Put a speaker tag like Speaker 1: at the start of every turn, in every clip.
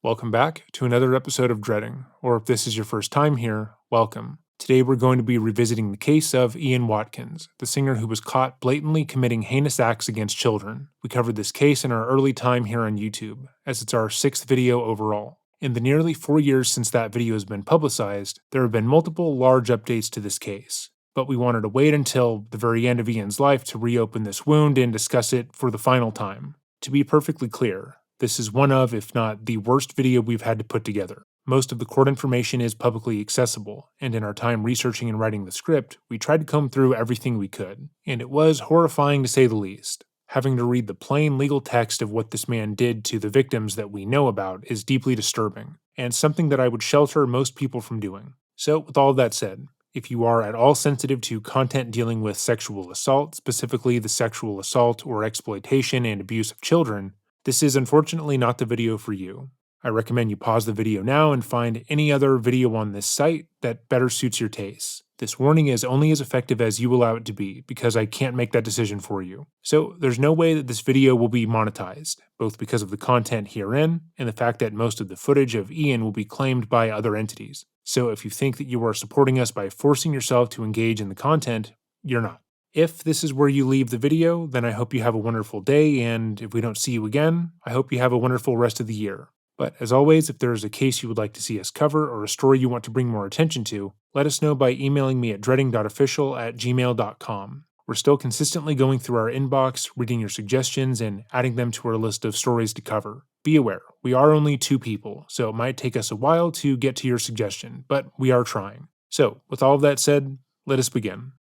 Speaker 1: Welcome back to another episode of Dreading, or if this is your first time here, welcome. Today we're going to be revisiting the case of Ian Watkins, the singer who was caught blatantly committing heinous acts against children. We covered this case in our early time here on YouTube, as it's our 6th video overall. In the nearly 4 years since that video has been publicized, there have been multiple large updates to this case. But we wanted to wait until the very end of Ian's life to reopen this wound and discuss it for the final time. To be perfectly clear, this is one of, if not the worst video we've had to put together. Most of the court information is publicly accessible, and in our time researching and writing the script, we tried to comb through everything we could, and it was horrifying to say the least. Having to read the plain legal text of what this man did to the victims that we know about is deeply disturbing, and something that I would shelter most people from doing. So, with all of that said, if you are at all sensitive to content dealing with sexual assault, specifically the sexual assault or exploitation and abuse of children, this is unfortunately not the video for you. I recommend you pause the video now and find any other video on this site that better suits your tastes. This warning is only as effective as you allow it to be, because I can't make that decision for you. So there's no way that this video will be monetized, both because of the content herein and the fact that most of the footage of Ian will be claimed by other entities. So if you think that you are supporting us by forcing yourself to engage in the content, you're not. If this is where you leave the video, then I hope you have a wonderful day, and if we don't see you again, I hope you have a wonderful rest of the year. But as always, if there is a case you would like to see us cover or a story you want to bring more attention to, let us know by emailing me at dreading.official@gmail.com. We're still consistently going through our inbox, reading your suggestions, and adding them to our list of stories to cover. Be aware, we are only 2 people, so it might take us a while to get to your suggestion, but we are trying. So, with all of that said, let us begin.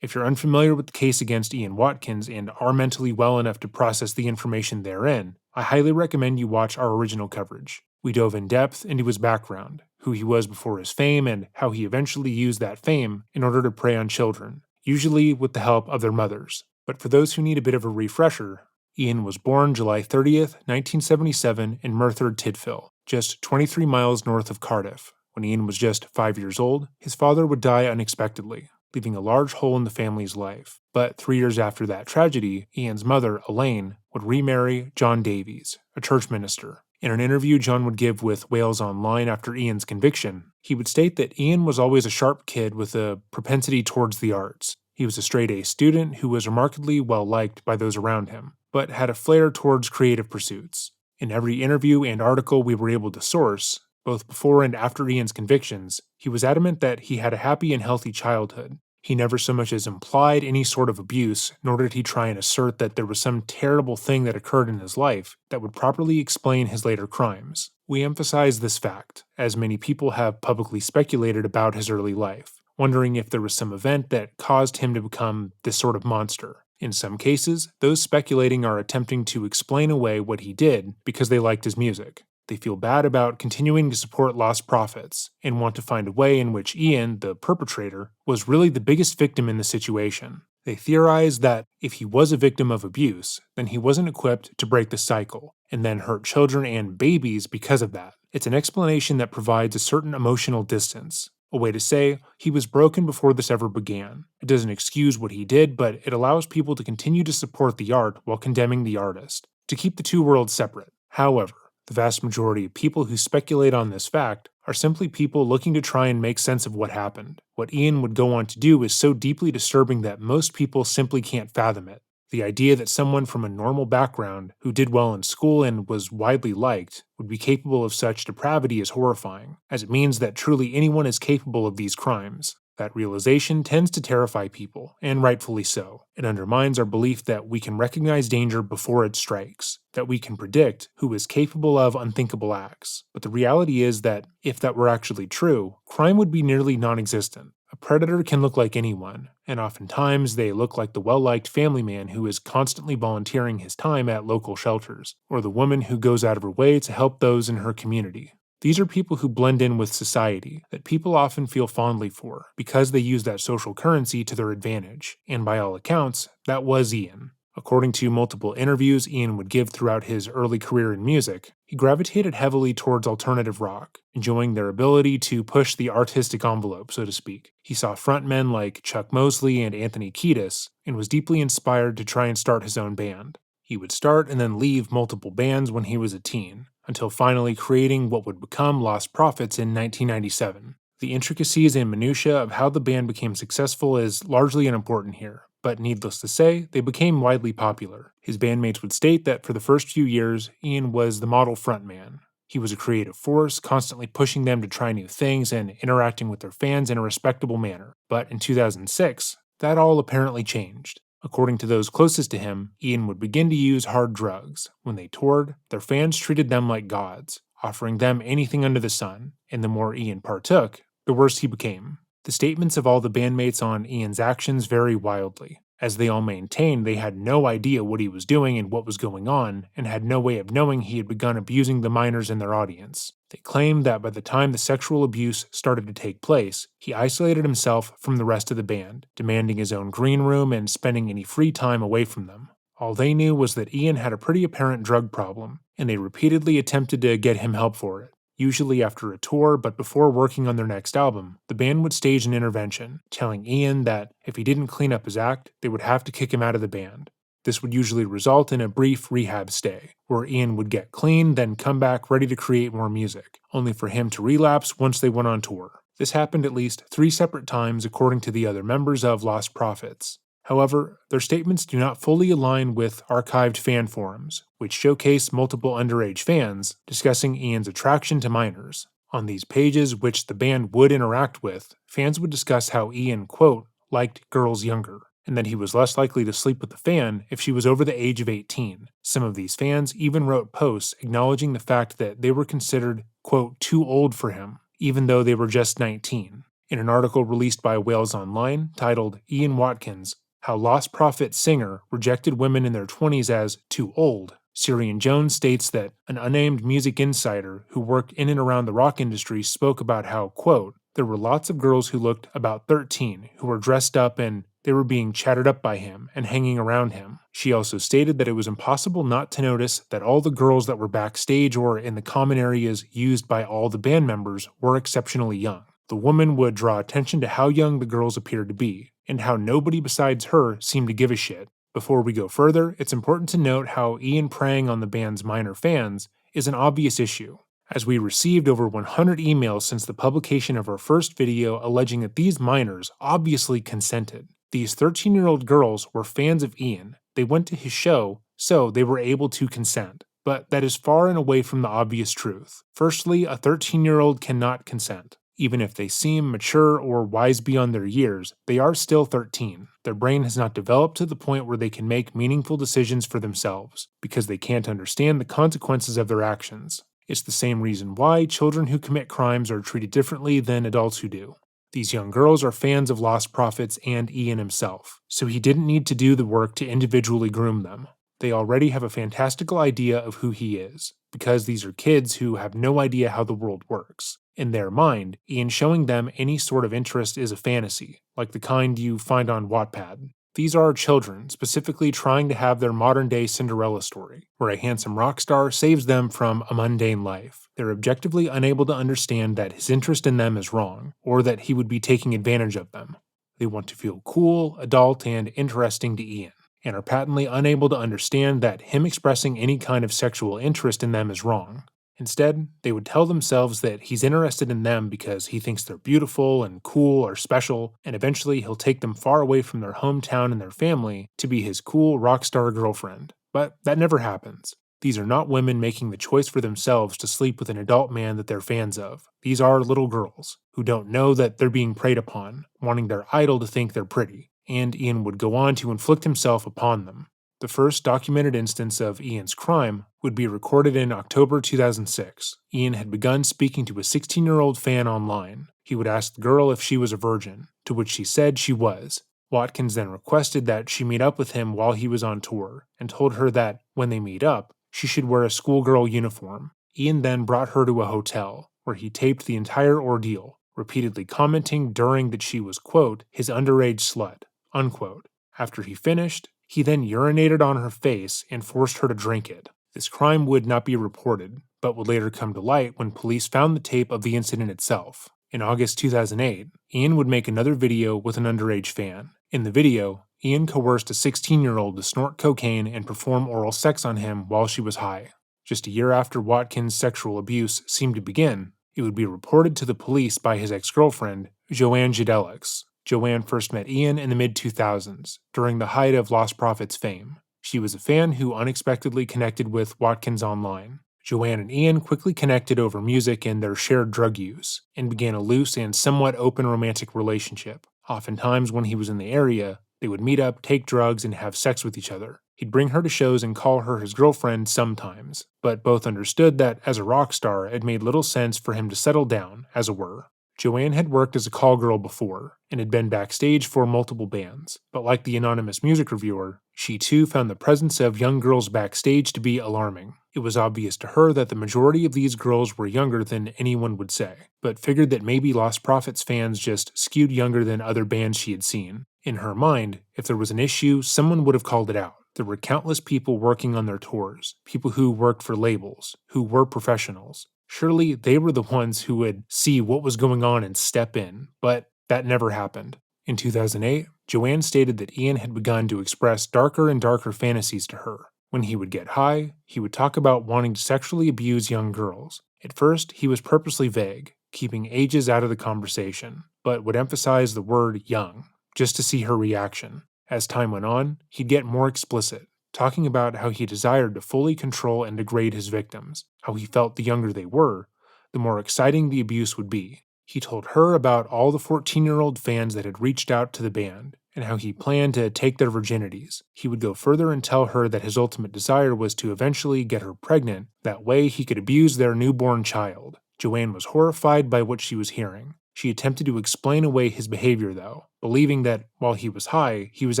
Speaker 1: If you're unfamiliar with the case against Ian Watkins and are mentally well enough to process the information therein, I highly recommend you watch our original coverage. We dove in depth into his background, who he was before his fame, and how he eventually used that fame in order to prey on children, usually with the help of their mothers. But for those who need a bit of a refresher, Ian was born July 30th, 1977 in Merthyr Tydfil, just 23 miles north of Cardiff. When Ian was just 5 years old, his father would die unexpectedly, leaving a large hole in the family's life. But 3 years after that tragedy, Ian's mother, Elaine, would remarry John Davies, a church minister. In an interview John would give with Wales Online after Ian's conviction, he would state that Ian was always a sharp kid with a propensity towards the arts. He was a straight-A student who was remarkably well-liked by those around him, but had a flair towards creative pursuits. In every interview and article we were able to source, both before and after Ian's convictions, he was adamant that he had a happy and healthy childhood. He never so much as implied any sort of abuse, nor did he try and assert that there was some terrible thing that occurred in his life that would properly explain his later crimes. We emphasize this fact, as many people have publicly speculated about his early life, wondering if there was some event that caused him to become this sort of monster. In some cases, those speculating are attempting to explain away what he did because they liked his music. They feel bad about continuing to support lost profits, and want to find a way in which Ian, the perpetrator, was really the biggest victim in the situation. They theorize that if he was a victim of abuse, then he wasn't equipped to break the cycle, and then hurt children and babies because of that. It's an explanation that provides a certain emotional distance, a way to say he was broken before this ever began. It doesn't excuse what he did, but it allows people to continue to support the art while condemning the artist, to keep the two worlds separate. However, the vast majority of people who speculate on this fact are simply people looking to try and make sense of what happened. What Ian would go on to do is so deeply disturbing that most people simply can't fathom it. The idea that someone from a normal background, who did well in school and was widely liked, would be capable of such depravity is horrifying, as it means that truly anyone is capable of these crimes. That realization tends to terrify people, and rightfully so. It undermines our belief that we can recognize danger before it strikes, that we can predict who is capable of unthinkable acts. But the reality is that, if that were actually true, crime would be nearly non-existent. A predator can look like anyone, and oftentimes they look like the well-liked family man who is constantly volunteering his time at local shelters, or the woman who goes out of her way to help those in her community. These are people who blend in with society, that people often feel fondly for, because they use that social currency to their advantage, and by all accounts, that was Ian. According to multiple interviews Ian would give throughout his early career in music, he gravitated heavily towards alternative rock, enjoying their ability to push the artistic envelope, so to speak. He saw frontmen like Chuck Mosley and Anthony Kiedis, and was deeply inspired to try and start his own band. He would start and then leave multiple bands when he was a teen, until finally creating what would become Lost Prophets in 1997. The intricacies and minutiae of how the band became successful is largely unimportant here, but needless to say, they became widely popular. His bandmates would state that for the first few years, Ian was the model frontman. He was a creative force, constantly pushing them to try new things and interacting with their fans in a respectable manner. But in 2006, that all apparently changed. According to those closest to him, Ian would begin to use hard drugs. When they toured, their fans treated them like gods, offering them anything under the sun, and the more Ian partook, the worse he became. The statements of all the bandmates on Ian's actions vary wildly, as they all maintained they had no idea what he was doing and what was going on, and had no way of knowing he had begun abusing the minors in their audience. They claimed that by the time the sexual abuse started to take place, he isolated himself from the rest of the band, demanding his own green room and spending any free time away from them. All they knew was that Ian had a pretty apparent drug problem, and they repeatedly attempted to get him help for it. Usually after a tour, but before working on their next album, the band would stage an intervention, telling Ian that if he didn't clean up his act, they would have to kick him out of the band. This would usually result in a brief rehab stay, where Ian would get clean, then come back ready to create more music, only for him to relapse once they went on tour. This happened at least 3 separate times according to the other members of Lost Prophets. However, their statements do not fully align with archived fan forums, which showcase multiple underage fans discussing Ian's attraction to minors. On these pages, which the band would interact with, fans would discuss how Ian, quote, liked girls younger, and that he was less likely to sleep with a fan if she was over the age of 18. Some of these fans even wrote posts acknowledging the fact that they were considered, quote, too old for him, even though they were just 19. In an article released by Wales Online titled Ian Watkins, How Lost Prophet Singer Rejected Women in Their 20s as Too Old, Syrian Jones states that an unnamed music insider who worked in and around the rock industry spoke about how, quote, there were lots of girls who looked about 13 who were dressed up and they were being chatted up by him and hanging around him. She also stated that it was impossible not to notice that all the girls that were backstage or in the common areas used by all the band members were exceptionally young. The woman would draw attention to how young the girls appeared to be, and how nobody besides her seemed to give a shit. Before we go further, it's important to note how Ian preying on the band's minor fans is an obvious issue, as we received over 100 emails since the publication of our first video alleging that these minors obviously consented. These 13-year-old girls were fans of Ian. They went to his show, so they were able to consent. But that is far and away from the obvious truth. Firstly, a 13-year-old cannot consent. Even if they seem mature or wise beyond their years, they are still 13. Their brain has not developed to the point where they can make meaningful decisions for themselves, because they can't understand the consequences of their actions. It's the same reason why children who commit crimes are treated differently than adults who do. These young girls are fans of Lost Prophets and Ian himself, so he didn't need to do the work to individually groom them. They already have a fantastical idea of who he is, because these are kids who have no idea how the world works. In their mind, Ian showing them any sort of interest is a fantasy, like the kind you find on Wattpad. These are children, specifically trying to have their modern-day Cinderella story, where a handsome rock star saves them from a mundane life. They're objectively unable to understand that his interest in them is wrong, or that he would be taking advantage of them. They want to feel cool, adult, and interesting to Ian, and are patently unable to understand that him expressing any kind of sexual interest in them is wrong. Instead, they would tell themselves that he's interested in them because he thinks they're beautiful and cool or special, and eventually he'll take them far away from their hometown and their family to be his cool rock star girlfriend. But that never happens. These are not women making the choice for themselves to sleep with an adult man that they're fans of. These are little girls who don't know that they're being preyed upon, wanting their idol to think they're pretty, and Ian would go on to inflict himself upon them. The first documented instance of Ian's crime would be recorded in October 2006. Ian had begun speaking to a 16-year-old fan online. He would ask the girl if she was a virgin, to which she said she was. Watkins then requested that she meet up with him while he was on tour, and told her that, when they meet up, she should wear a schoolgirl uniform. Ian then brought her to a hotel, where he taped the entire ordeal, repeatedly commenting during that she was, quote, his underage slut, unquote. After he finished, he then urinated on her face and forced her to drink it. This crime would not be reported, but would later come to light when police found the tape of the incident itself. In August 2008, Ian would make another video with an underage fan. In the video, Ian coerced a 16-year-old to snort cocaine and perform oral sex on him while she was high. Just a year after Watkins' sexual abuse seemed to begin, it would be reported to the police by his ex-girlfriend, Joanne Gidelix. Joanne first met Ian in the mid-2000s, during the height of Lost Prophets fame. She was a fan who unexpectedly connected with Watkins online. Joanne and Ian quickly connected over music and their shared drug use, and began a loose and somewhat open romantic relationship. Oftentimes, when he was in the area, they would meet up, take drugs, and have sex with each other. He'd bring her to shows and call her his girlfriend sometimes, but both understood that, as a rock star, it made little sense for him to settle down, as it were. Joanne had worked as a call girl before, and had been backstage for multiple bands, but like the anonymous music reviewer, she too found the presence of young girls backstage to be alarming. It was obvious to her that the majority of these girls were younger than anyone would say, but figured that maybe Lost Prophets fans just skewed younger than other bands she had seen. In her mind, if there was an issue, someone would have called it out. There were countless people working on their tours, people who worked for labels, who were professionals. Surely they were the ones who would see what was going on and step in, but that never happened. In 2008, Joanne stated that Ian had begun to express darker and darker fantasies to her. When he would get high, he would talk about wanting to sexually abuse young girls. At first, he was purposely vague, keeping ages out of the conversation, but would emphasize the word young, just to see her reaction. As time went on, he'd get more explicit, talking about how he desired to fully control and degrade his victims, how he felt the younger they were, the more exciting the abuse would be. He told her about all the 14-year-old fans that had reached out to the band, and how he planned to take their virginities. He would go further and tell her that his ultimate desire was to eventually get her pregnant, that way he could abuse their newborn child. Joanne was horrified by what she was hearing. She attempted to explain away his behavior, though, believing that, while he was high, he was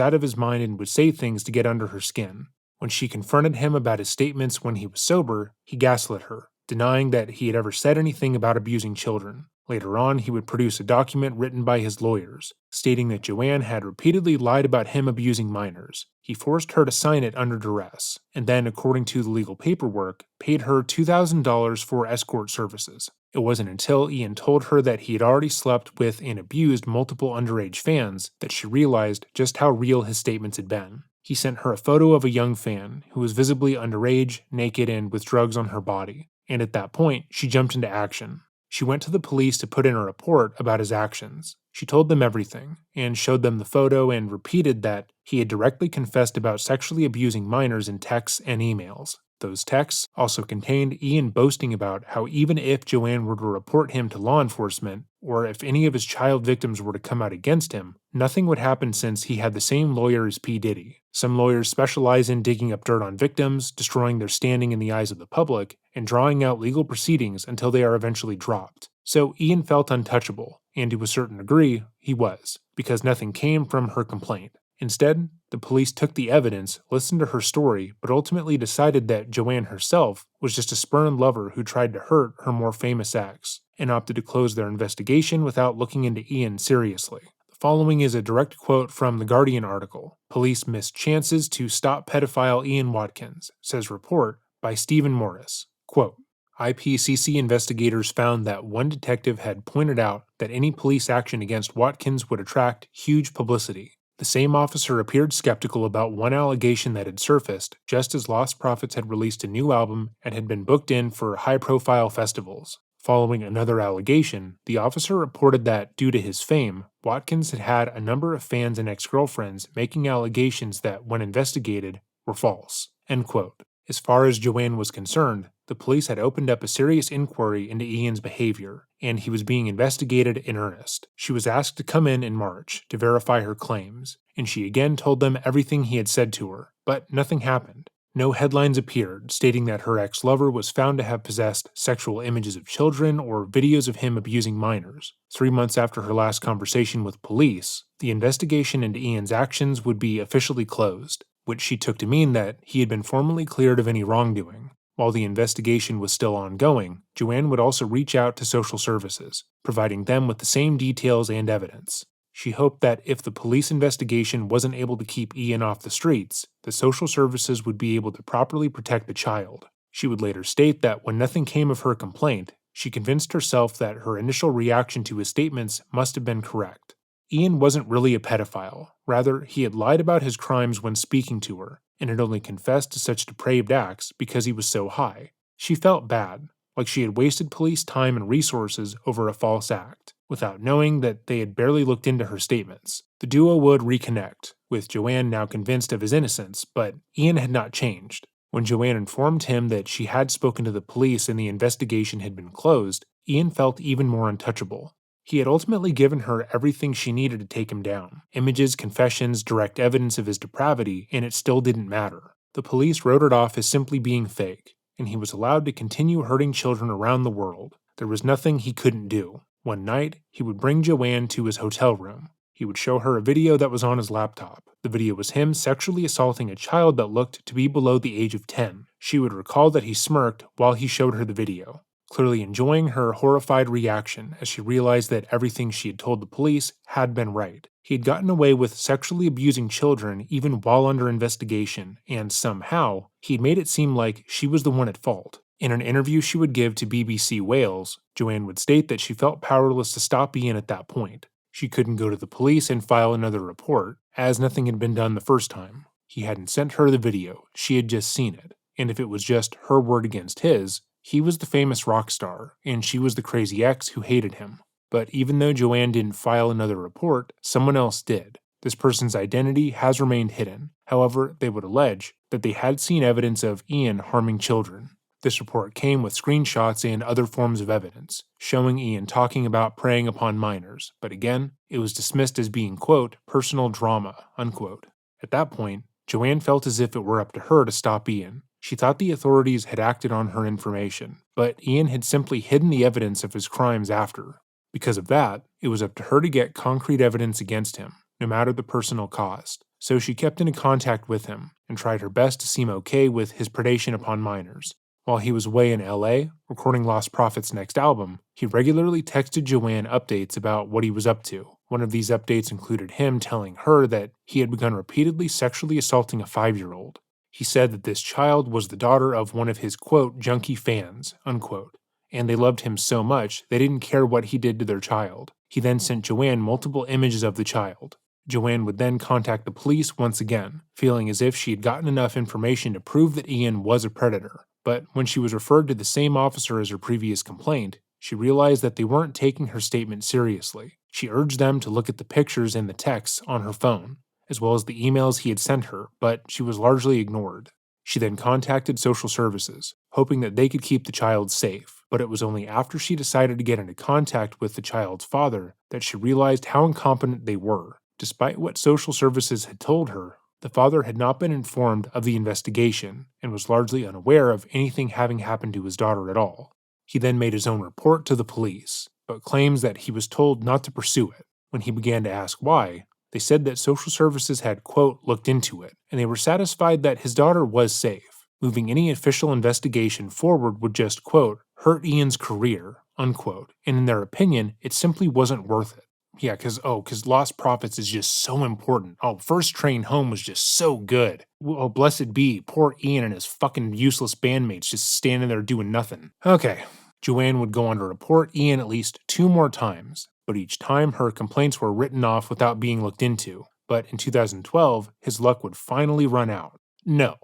Speaker 1: out of his mind and would say things to get under her skin. When she confronted him about his statements when he was sober, he gaslit her, denying that he had ever said anything about abusing children. Later on, he would produce a document written by his lawyers, stating that Joanne had repeatedly lied about him abusing minors. He forced her to sign it under duress, and then, according to the legal paperwork, paid her $2,000 for escort services. It wasn't until Ian told her that he had already slept with and abused multiple underage fans that she realized just how real his statements had been. He sent her a photo of a young fan who was visibly underage, naked, and with drugs on her body, and at that point, she jumped into action. She went to the police to put in a report about his actions. She told them everything, and showed them the photo and repeated that he had directly confessed about sexually abusing minors in texts and emails. Those texts also contained Ian boasting about how even if Joanne were to report him to law enforcement, or if any of his child victims were to come out against him, nothing would happen since he had the same lawyer as P. Diddy. Some lawyers specialize in digging up dirt on victims, destroying their standing in the eyes of the public, and drawing out legal proceedings until they are eventually dropped. So Ian felt untouchable, and to a certain degree, he was, because nothing came from her complaint. Instead, the police took the evidence, listened to her story, but ultimately decided that Joanne herself was just a spurned lover who tried to hurt her more famous ex, and opted to close their investigation without looking into Ian seriously. The following is a direct quote from the Guardian article. "Police missed chances to stop pedophile Ian Watkins," says report by Stephen Morris. Quote, IPCC investigators found that one detective had pointed out that any police action against Watkins would attract huge publicity. The same officer appeared skeptical about one allegation that had surfaced just as Lost Prophets had released a new album and had been booked in for high-profile festivals. Following another allegation, the officer reported that, due to his fame, Watkins had had a number of fans and ex-girlfriends making allegations that, when investigated, were false. End quote. As far as Joanne was concerned, the police had opened up a serious inquiry into Ian's behavior, and he was being investigated in earnest. She was asked to come in March to verify her claims, and she again told them everything he had said to her, but nothing happened. No headlines appeared stating that her ex-lover was found to have possessed sexual images of children or videos of him abusing minors. 3 months after her last conversation with police, the investigation into Ian's actions would be officially closed, which she took to mean that he had been formally cleared of any wrongdoing. While the investigation was still ongoing, Joanne would also reach out to social services, providing them with the same details and evidence. She hoped that if the police investigation wasn't able to keep Ian off the streets, the social services would be able to properly protect the child. She would later state that when nothing came of her complaint, She convinced herself that her initial reaction to his statements must have been correct. Ian wasn't really a pedophile. Rather, he had lied about his crimes when speaking to her, and had only confessed to such depraved acts because he was so high. She felt bad, like she had wasted police time and resources over a false act, without knowing that they had barely looked into her statements. The duo would reconnect, with Joanne now convinced of his innocence, but Ian had not changed. When Joanne informed him that she had spoken to the police and the investigation had been closed, Ian felt even more untouchable. He had ultimately given her everything she needed to take him down: images, confessions, direct evidence of his depravity, and it still didn't matter. The police wrote it off as simply being fake, and he was allowed to continue hurting children around the world. There was nothing he couldn't do. One night, he would bring Joanne to his hotel room. He would show her a video that was on his laptop. The video was him sexually assaulting a child that looked to be below the age of 10. She would recall that he smirked while he showed her the video, clearly enjoying her horrified reaction as she realized that everything she had told the police had been right. He had gotten away with sexually abusing children even while under investigation, and somehow, he'd made it seem like she was the one at fault. In an interview she would give to BBC Wales, Joanne would state that she felt powerless to stop Ian at that point. She couldn't go to the police and file another report, as nothing had been done the first time. He hadn't sent her the video, she had just seen it, and if it was just her word against his, he was the famous rock star, and she was the crazy ex who hated him. But even though Joanne didn't file another report, someone else did. This person's identity has remained hidden. However, they would allege that they had seen evidence of Ian harming children. This report came with screenshots and other forms of evidence, showing Ian talking about preying upon minors, but again, it was dismissed as being, quote, personal drama, unquote. At that point, Joanne felt as if it were up to her to stop Ian. She thought the authorities had acted on her information, but Ian had simply hidden the evidence of his crimes after. Because of that, it was up to her to get concrete evidence against him, no matter the personal cost. So she kept in contact with him, and tried her best to seem okay with his predation upon minors. While he was away in LA, recording Lost Prophet's next album, he regularly texted Joanne updates about what he was up to. One of these updates included him telling her that he had begun repeatedly sexually assaulting a 5-year-old. He said that this child was the daughter of one of his, quote, junkie fans, unquote, and they loved him so much they didn't care what he did to their child. He then sent Joanne multiple images of the child. Joanne would then contact the police once again, feeling as if she had gotten enough information to prove that Ian was a predator. But when she was referred to the same officer as her previous complaint, she realized that they weren't taking her statement seriously. She urged them to look at the pictures and the texts on her phone, as well as the emails he had sent her, but she was largely ignored. She then contacted social services, hoping that they could keep the child safe, but it was only after she decided to get into contact with the child's father that she realized how incompetent they were. Despite what social services had told her, the father had not been informed of the investigation and was largely unaware of anything having happened to his daughter at all. He then made his own report to the police, but claims that he was told not to pursue it. When he began to ask why, they said that social services had, quote, looked into it, and they were satisfied that his daughter was safe. Moving any official investigation forward would just, quote, hurt Ian's career, unquote, and in their opinion, it simply wasn't worth it. Yeah, because Lost Prophets is just so important. Oh, First Train Home was just so good. Oh, blessed be, poor Ian and his fucking useless bandmates just standing there doing nothing. Okay, Joanne would go on to report Ian at least 2 more times, but each time her complaints were written off without being looked into. But in 2012, his luck would finally run out. No,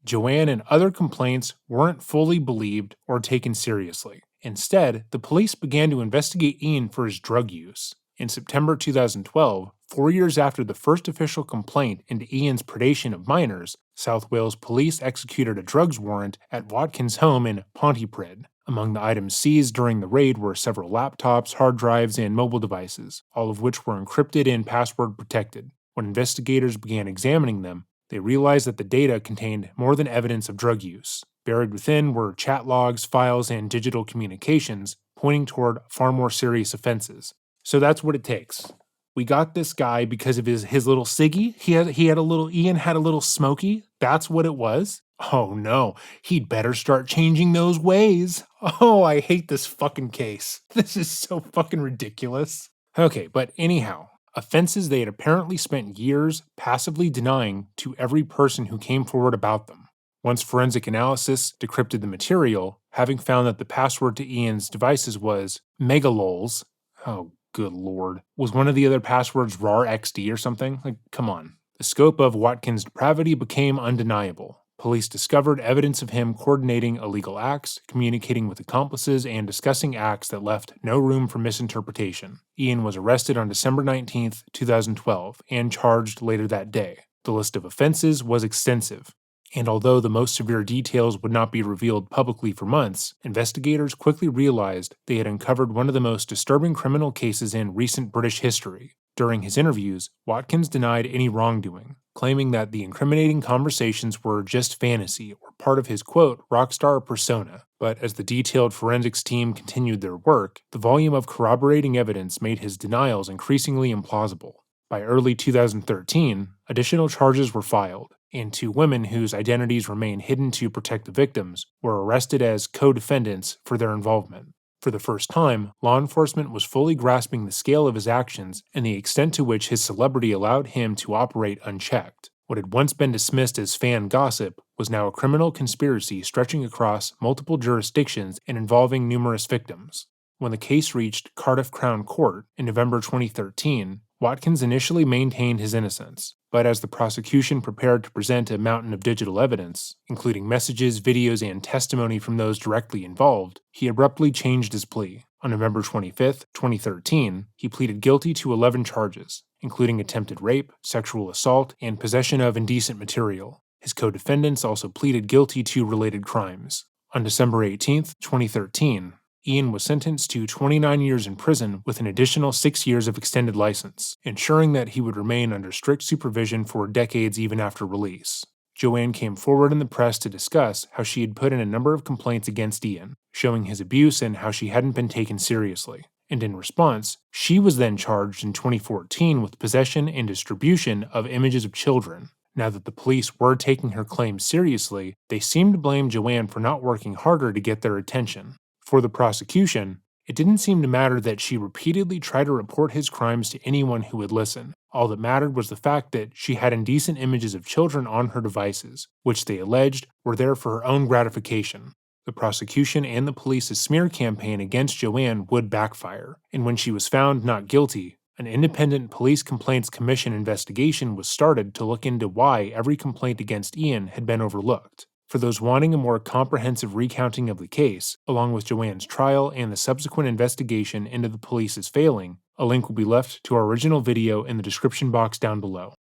Speaker 1: Joanne and other complaints weren't fully believed or taken seriously. Instead, the police began to investigate Ian for his drug use. In September 2012, 4 years after the first official complaint into Ian's predation of minors, South Wales police executed a drugs warrant at Watkins' home in Pontypridd. Among the items seized during the raid were several laptops, hard drives, and mobile devices, all of which were encrypted and password protected. When investigators began examining them, they realized that the data contained more than evidence of drug use. Buried within were chat logs, files, and digital communications, pointing toward far more serious offenses. So that's what it takes. We got this guy because of his little ciggy. Ian had a little smoky. That's what it was. Oh no, he'd better start changing those ways. Oh, I hate this fucking case. This is so fucking ridiculous. Okay, but anyhow, offenses they had apparently spent years passively denying to every person who came forward about them. Once forensic analysis decrypted the material, having found that the password to Ian's devices was megalols, oh good lord, was one of the other passwords RARXD or something? Like, come on. The scope of Watkins' depravity became undeniable. Police discovered evidence of him coordinating illegal acts, communicating with accomplices, and discussing acts that left no room for misinterpretation. Ian was arrested on December 19, 2012, and charged later that day. The list of offenses was extensive, and although the most severe details would not be revealed publicly for months, investigators quickly realized they had uncovered one of the most disturbing criminal cases in recent British history. During his interviews, Watkins denied any wrongdoing, claiming that the incriminating conversations were just fantasy or part of his quote, rockstar persona. But as the detailed forensics team continued their work, the volume of corroborating evidence made his denials increasingly implausible. By early 2013, additional charges were filed, and two women whose identities remain hidden to protect the victims were arrested as co-defendants for their involvement. For the first time, law enforcement was fully grasping the scale of his actions and the extent to which his celebrity allowed him to operate unchecked. What had once been dismissed as fan gossip was now a criminal conspiracy stretching across multiple jurisdictions and involving numerous victims. When the case reached Cardiff Crown Court in November 2013, Watkins initially maintained his innocence, but as the prosecution prepared to present a mountain of digital evidence, including messages, videos, and testimony from those directly involved, he abruptly changed his plea. On November 25, 2013, he pleaded guilty to 11 charges, including attempted rape, sexual assault, and possession of indecent material. His co-defendants also pleaded guilty to related crimes. On December 18, 2013, Ian was sentenced to 29 years in prison with an additional 6 years of extended license, ensuring that he would remain under strict supervision for decades even after release. Joanne came forward in the press to discuss how she had put in a number of complaints against Ian, showing his abuse and how she hadn't been taken seriously. And in response, she was then charged in 2014 with possession and distribution of images of children. Now that the police were taking her claims seriously, they seemed to blame Joanne for not working harder to get their attention. For the prosecution, it didn't seem to matter that she repeatedly tried to report his crimes to anyone who would listen. All that mattered was the fact that she had indecent images of children on her devices, which they alleged were there for her own gratification. The prosecution and the police's smear campaign against Joanne would backfire, and when she was found not guilty, an independent police complaints commission investigation was started to look into why every complaint against Ian had been overlooked. For those wanting a more comprehensive recounting of the case, along with Joanne's trial and the subsequent investigation into the police's failing, a link will be left to our original video in the description box down below.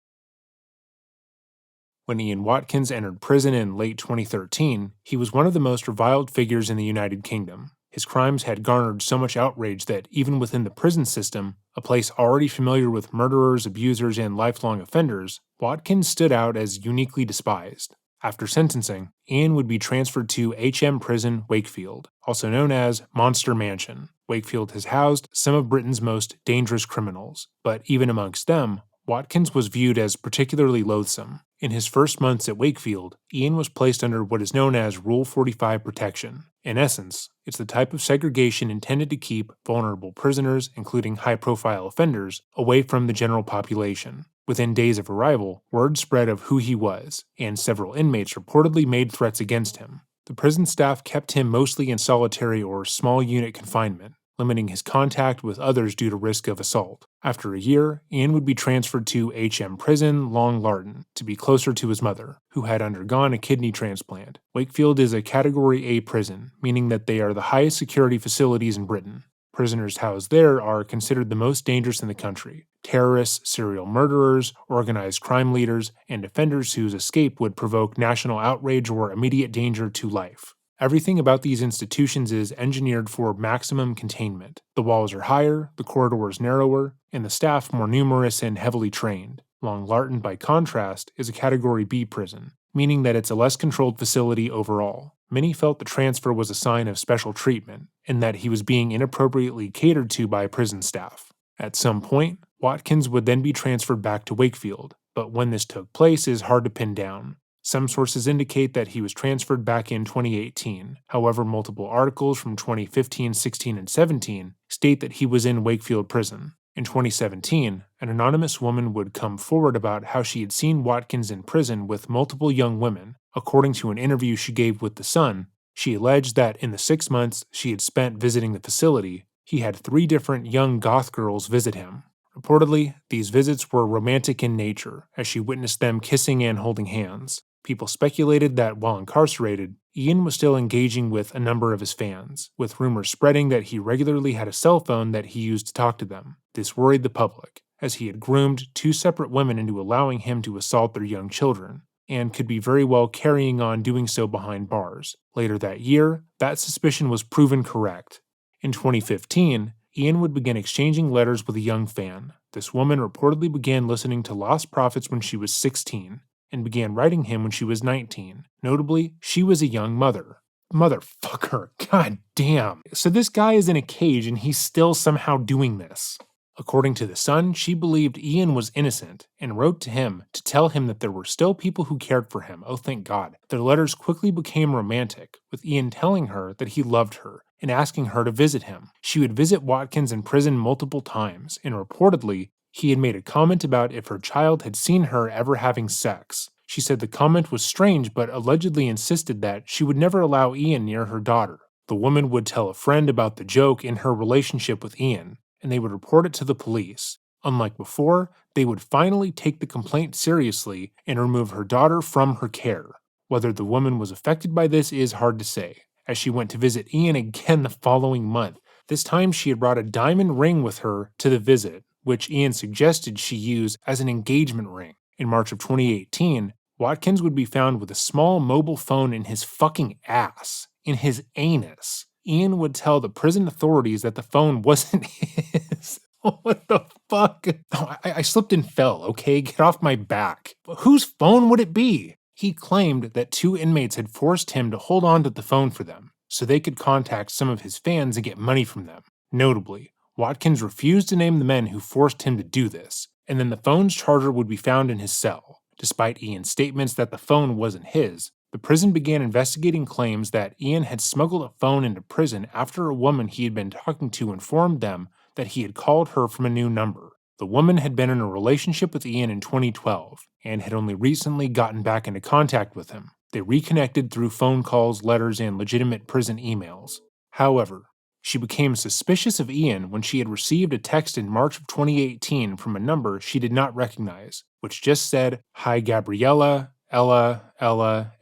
Speaker 1: When Ian Watkins entered prison in late 2013, he was one of the most reviled figures in the United Kingdom. His crimes had garnered so much outrage that even within the prison system, a place already familiar with murderers, abusers, and lifelong offenders, Watkins stood out as uniquely despised. After sentencing, Ian would be transferred to HM Prison, Wakefield, also known as Monster Mansion. Wakefield has housed some of Britain's most dangerous criminals, but even amongst them, Watkins was viewed as particularly loathsome. In his first months at Wakefield, Ian was placed under what is known as Rule 45 protection. In essence, it's the type of segregation intended to keep vulnerable prisoners, including high-profile offenders, away from the general population. Within days of arrival, word spread of who he was, and several inmates reportedly made threats against him. The prison staff kept him mostly in solitary or small unit confinement, limiting his contact with others due to risk of assault. After a year, Ian would be transferred to HM Prison, Long Lartin, to be closer to his mother, who had undergone a kidney transplant. Wakefield is a Category A prison, meaning that they are the highest security facilities in Britain. Prisoners housed there are considered the most dangerous in the country. Terrorists, serial murderers, organized crime leaders, and offenders whose escape would provoke national outrage or immediate danger to life. Everything about these institutions is engineered for maximum containment. The walls are higher, the corridors narrower, and the staff more numerous and heavily trained. Long Lartin, by contrast, is a Category B prison, meaning that it's a less controlled facility overall. Many felt the transfer was a sign of special treatment, and that he was being inappropriately catered to by prison staff. At some point, Watkins would then be transferred back to Wakefield, but when this took place is hard to pin down. Some sources indicate that he was transferred back in 2018. However, multiple articles from 2015, 16, and 17 state that he was in Wakefield Prison. In 2017, an anonymous woman would come forward about how she had seen Watkins in prison with multiple young women, According to an interview she gave with The Sun, she alleged that in the 6 months she had spent visiting the facility, he had 3 different young goth girls visit him. Reportedly, these visits were romantic in nature, as she witnessed them kissing and holding hands. People speculated that while incarcerated, Ian was still engaging with a number of his fans, with rumors spreading that he regularly had a cell phone that he used to talk to them. This worried the public, as he had groomed 2 separate women into allowing him to assault their young children, and could be very well carrying on doing so behind bars. Later that year, that suspicion was proven correct. In 2015, Ian would begin exchanging letters with a young fan. This woman reportedly began listening to Lost Prophets when she was 16, and began writing him when she was 19. Notably, she was a young mother. Motherfucker, god damn. So this guy is in a cage and he's still somehow doing this. According to The Sun, she believed Ian was innocent and wrote to him to tell him that there were still people who cared for him. Oh, thank God. Their letters quickly became romantic, with Ian telling her that he loved her and asking her to visit him. She would visit Watkins in prison multiple times, and reportedly, he had made a comment about if her child had seen her ever having sex. She said the comment was strange, but allegedly insisted that she would never allow Ian near her daughter. The woman would tell a friend about the joke in her relationship with Ian, and they would report it to the police. Unlike before, they would finally take the complaint seriously and remove her daughter from her care. Whether the woman was affected by this is hard to say, as she went to visit Ian again the following month. This time she had brought a diamond ring with her to the visit, which Ian suggested she use as an engagement ring. In March of 2018, Watkins would be found with a small mobile phone in his fucking ass, in his anus. Ian would tell the prison authorities that the phone wasn't his. What the fuck? No, I slipped and fell, okay? Get off my back. But whose phone would it be? He claimed that 2 inmates had forced him to hold on to the phone for them, so they could contact some of his fans and get money from them. Notably, Watkins refused to name the men who forced him to do this, and then the phone's charger would be found in his cell. Despite Ian's statements that the phone wasn't his, the prison began investigating claims that Ian had smuggled a phone into prison after a woman he had been talking to informed them that he had called her from a new number. The woman had been in a relationship with Ian in 2012 and had only recently gotten back into contact with him. They reconnected through phone calls, letters, and legitimate prison emails. However, she became suspicious of Ian when she had received a text in March of 2018 from a number she did not recognize, which just said, "Hi Gabriella, Ella,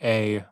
Speaker 1: A.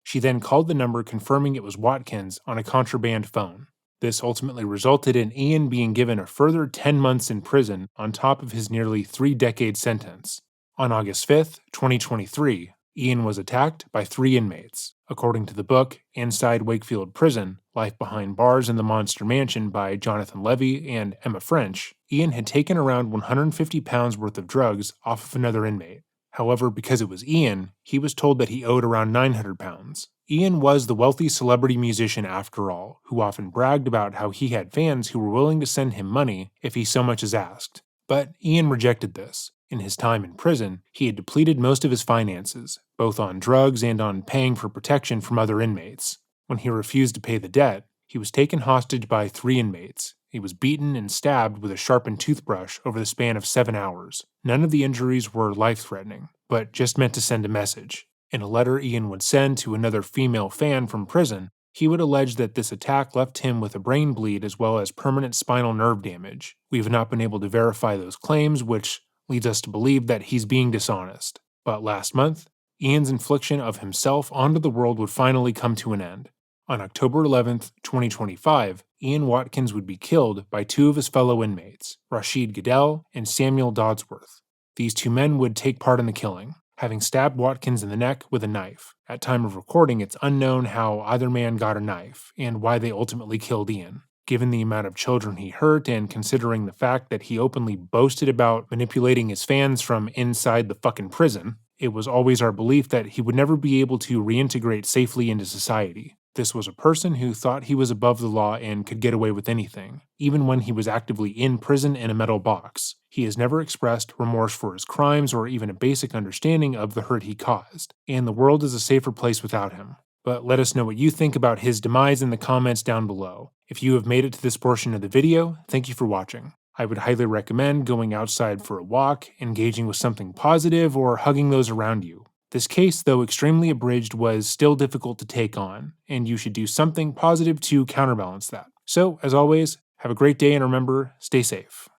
Speaker 1: She then called the number confirming it was Watkins on a contraband phone. This ultimately resulted in Ian being given a further 10 months in prison on top of his nearly 3-decade sentence. On August 5th, 2023, Ian was attacked by 3 inmates. According to the book Inside Wakefield Prison, Life Behind Bars in the Monster Mansion by Jonathan Levy and Emma French, Ian had taken around 150 pounds worth of drugs off of another inmate. However, because it was Ian, he was told that he owed around 900 pounds. Ian was the wealthy celebrity musician after all, who often bragged about how he had fans who were willing to send him money if he so much as asked. But Ian rejected this. In his time in prison, he had depleted most of his finances, both on drugs and on paying for protection from other inmates. When he refused to pay the debt, he was taken hostage by 3 inmates. He was beaten and stabbed with a sharpened toothbrush over the span of 7 hours. None of the injuries were life-threatening, but just meant to send a message. In a letter Ian would send to another female fan from prison, he would allege that this attack left him with a brain bleed as well as permanent spinal nerve damage. We have not been able to verify those claims, which leads us to believe that he's being dishonest. But last month, Ian's infliction of himself onto the world would finally come to an end. On October 11th, 2025, Ian Watkins would be killed by 2 of his fellow inmates, Rashid Goodell and Samuel Dodsworth. These 2 men would take part in the killing, having stabbed Watkins in the neck with a knife. At time of recording, it's unknown how either man got a knife, and why they ultimately killed Ian. Given the amount of children he hurt, and considering the fact that he openly boasted about manipulating his fans from inside the fucking prison, it was always our belief that he would never be able to reintegrate safely into society. This was a person who thought he was above the law and could get away with anything, even when he was actively in prison in a metal box. He has never expressed remorse for his crimes or even a basic understanding of the hurt he caused, and the world is a safer place without him. But let us know what you think about his demise in the comments down below. If you have made it to this portion of the video, thank you for watching. I would highly recommend going outside for a walk, engaging with something positive, or hugging those around you. This case, though extremely abridged, was still difficult to take on, and you should do something positive to counterbalance that. So, as always, have a great day and remember, stay safe.